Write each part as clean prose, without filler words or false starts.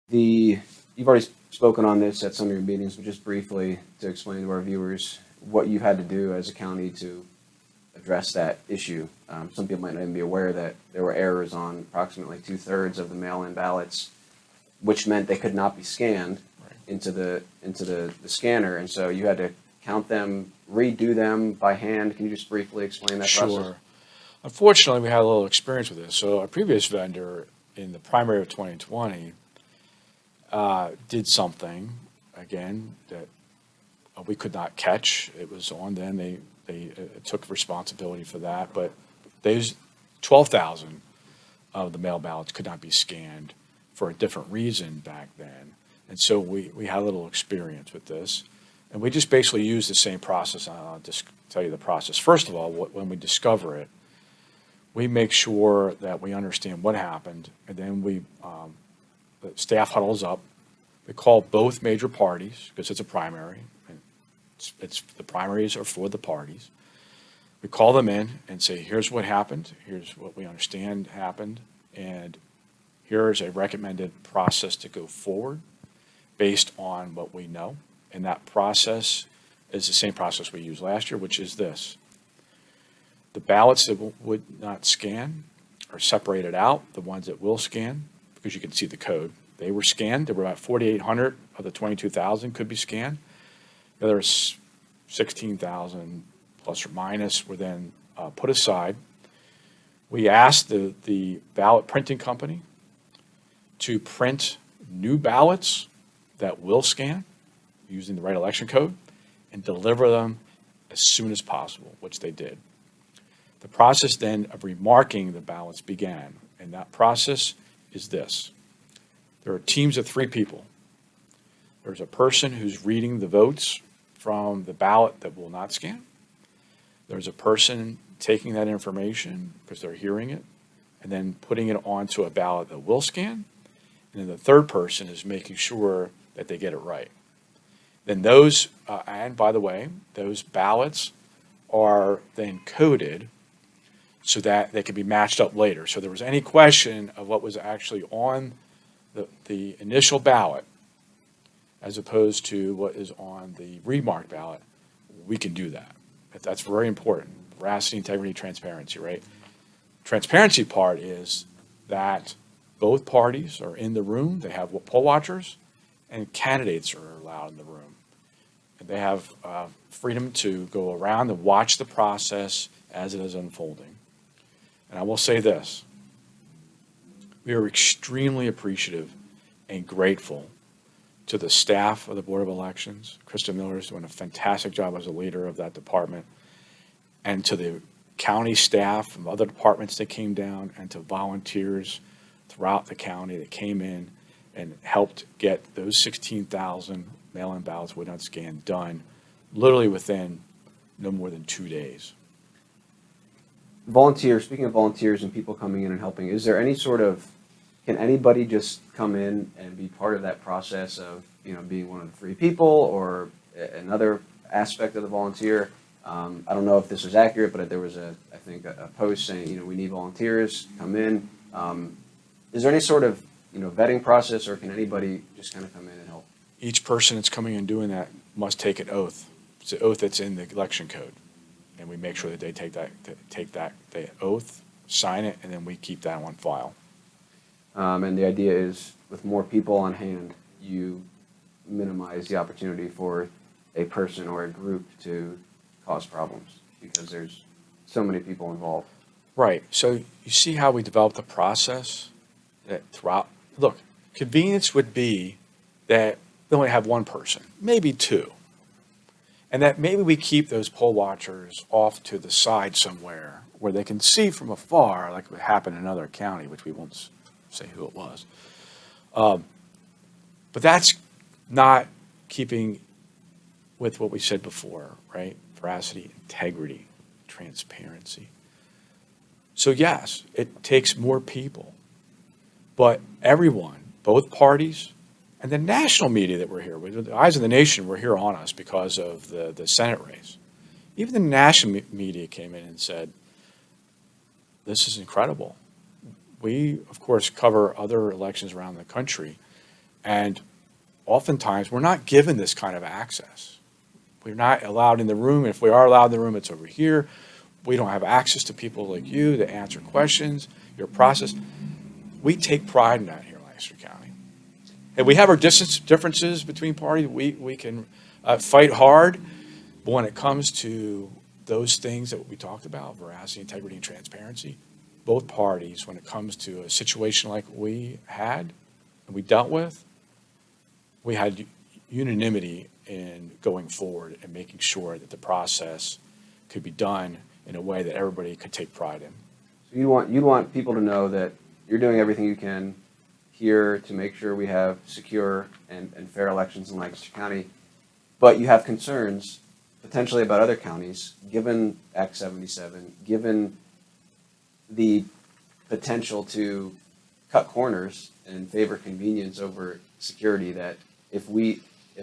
You've already spoken on this at some of your meetings, but just briefly to explain to our viewers what you've had to do as a county to address that issue. Some people might not even be aware that there were errors on approximately 2/3 of the mail-in ballots, which meant they could not be scanned into the scanner, and so you had to count them, redo them by hand. Can you just briefly explain that process? Sure. Unfortunately, we had a little experience with this. So our previous vendor in the primary of 2020 did something, again, that we could not catch. It was on them. They took responsibility for that. But those 12,000 of the mail ballots could not be scanned for a different reason back then. And so we had a little experience with this. And we just basically use the same process. I'll just tell you the process. First of all, when we discover it, we make sure that we understand what happened, and then the staff huddles up. We call both major parties, because it's a primary, and it's the primaries are for the parties. We call them in and say, here's what happened, here's what we understand happened, and here's a recommended process to go forward based on what we know. And that process is the same process we used last year, which is this. The ballots that would not scan are separated out, the ones that will scan, because you can see the code. They were scanned. There were about 4,800 of the 22,000 could be scanned. The other 16,000 plus or minus were then put aside. We asked the ballot printing company to print new ballots that will scan using the right election code and deliver them as soon as possible, which they did. The process then of remarking the ballots began, and that process is this. There are teams of 3 people. There's a person who's reading the votes from the ballot that will not scan. There's a person taking that information, because they're hearing it, and then putting it onto a ballot that will scan. And then the third person is making sure that they get it right. Then those, and by the way, those ballots are then coded so that they can be matched up later. So if there was any question of what was actually on the initial ballot as opposed to what is on the remarked ballot, we can do that. That's very important. Veracity, integrity, transparency, right? Transparency part is that both parties are in the room. They have poll watchers, and candidates are allowed in the room. And they have freedom to go around and watch the process as it is unfolding. And I will say this. We are extremely appreciative and grateful to the staff of the Board of Elections. Krista Miller is doing a fantastic job as a leader of that department. And to the county staff from other departments that came down, and to volunteers throughout the county that came in and helped get those 16,000 mail-in ballots would not scan done literally within no more than 2 days. Volunteers, speaking of volunteers and people coming in and helping, is there any sort of, can anybody just come in and be part of that process of, being one of the 3 people, or another aspect of the volunteer? I don't know if this was accurate, but there was I think a post saying, we need volunteers, come in. Is there any sort of, vetting process, or can anybody just kind of come in and help? Each person that's coming and doing that must take an oath. It's an oath that's in the election code. And we make sure that they take the oath, sign it, and then we keep that on file. And the idea is, with more people on hand, you minimize the opportunity for a person or a group to cause problems, because there's so many people involved. Right. So you see how we developed the process that throughout. Look, convenience would be that we only have one person, maybe 2. And that maybe we keep those poll watchers off to the side somewhere where they can see from afar, like what happened in another county, which we won't say who it was. But that's not keeping with what we said before, right? Veracity, integrity, transparency. So yes, it takes more people, but everyone, both parties, and the national media that were here, the eyes of the nation were here on us because of the Senate race. Even the national media came in and said, this is incredible. We, of course, cover other elections around the country, And oftentimes, we're not given this kind of access. We're not allowed in the room. If we are allowed in the room, it's over here. We don't have access to people like you to answer questions, your process. We take pride in that here in Lancaster County. And we have our differences between parties. We can fight hard, but when it comes to those things that we talked about, veracity, integrity, and transparency, both parties, when it comes to a situation like we had and we dealt with, we had unanimity in going forward and making sure that the process could be done in a way that everybody could take pride in. So you'd want people to know that you're doing everything you can here to make sure we have secure and fair elections in Lancaster County, but you have concerns potentially about other counties, given Act 77, given the potential to cut corners and favor convenience over security, that if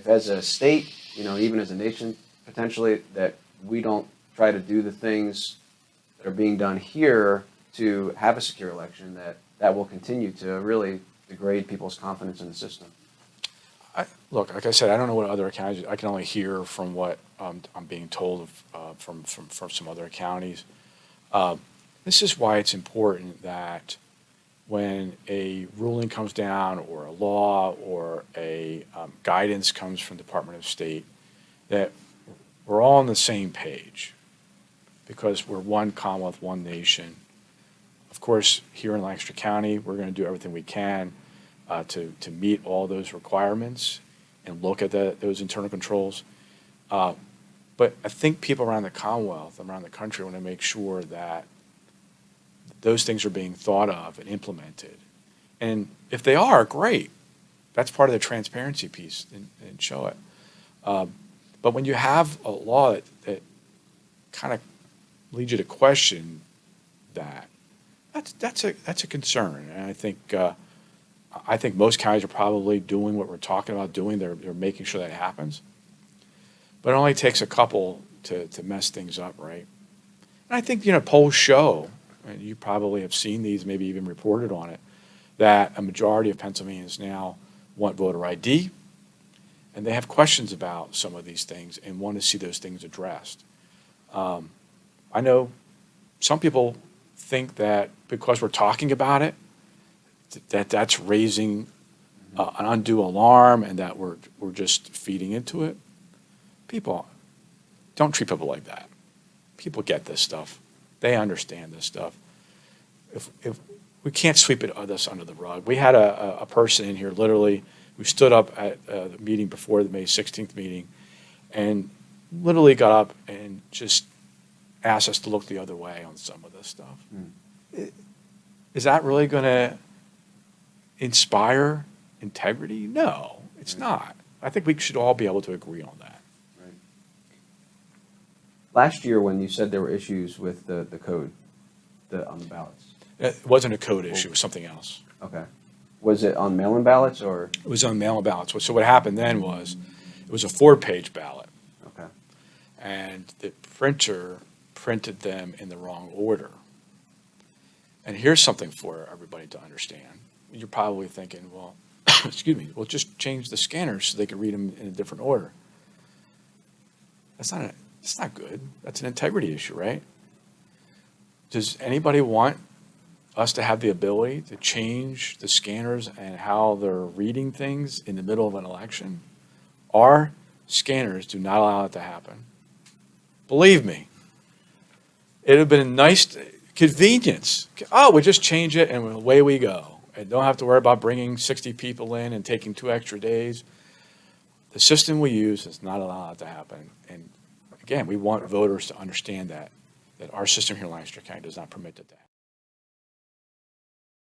as a state, even as a nation, potentially, that we don't try to do the things that are being done here to have a secure election, that will continue to really degrade people's confidence in the system. Look, like I said, I don't know what other counties. I can only hear from what I'm being told from some other counties. This is why it's important that when a ruling comes down, or a law, or a guidance comes from the Department of State, that we're all on the same page, because we're one Commonwealth, one nation. Of course, here in Lancaster County, we're going to do everything we can to meet all those requirements and look at those internal controls. But I think people around the Commonwealth, around the country, want to make sure that those things are being thought of and implemented. And if they are, great. That's part of the transparency piece, and show it. But when you have a law that kind of leads you to question that's a concern. And I think most counties are probably doing what we're talking about doing. They're making sure that happens. But it only takes a couple to mess things up, right? And I think, polls show, and you probably have seen these, maybe even reported on it, that a majority of Pennsylvanians now want voter ID, and they have questions about some of these things and want to see those things addressed. I know some people think that because we're talking about it, that's raising an undue alarm, and that we're just feeding into it. People, don't treat people like that. People get this stuff. They understand this stuff. If we can't sweep this under the rug. We had a person in here, literally, who stood up at the meeting before the May 16th meeting and literally got up and just asked us to look the other way on some of this stuff. Is that really going to inspire integrity? No, it's not. I think we should all be able to agree on that. Right. Last year, when you said there were issues with the code on the ballots. It wasn't a code issue, it was something else. Okay. Was it on mail-in ballots, or? It was on mail-in ballots. So what happened then was, it was a 4-page ballot. Okay. And the printer printed them in the wrong order. And here's something for everybody to understand. You're probably thinking, well, excuse me, well, just change the scanners so they can read them in a different order. That's not good. That's an integrity issue, right? Does anybody want us to have the ability to change the scanners and how they're reading things in the middle of an election? Our scanners do not allow it to happen. Believe me, it would have been a nice convenience. Oh, we just change it and away we go. And don't have to worry about bringing 60 people in and taking 2 extra days. The system we use does not allow it to happen. And again, we want voters to understand that our system here in Lancaster County does not permit it to happen.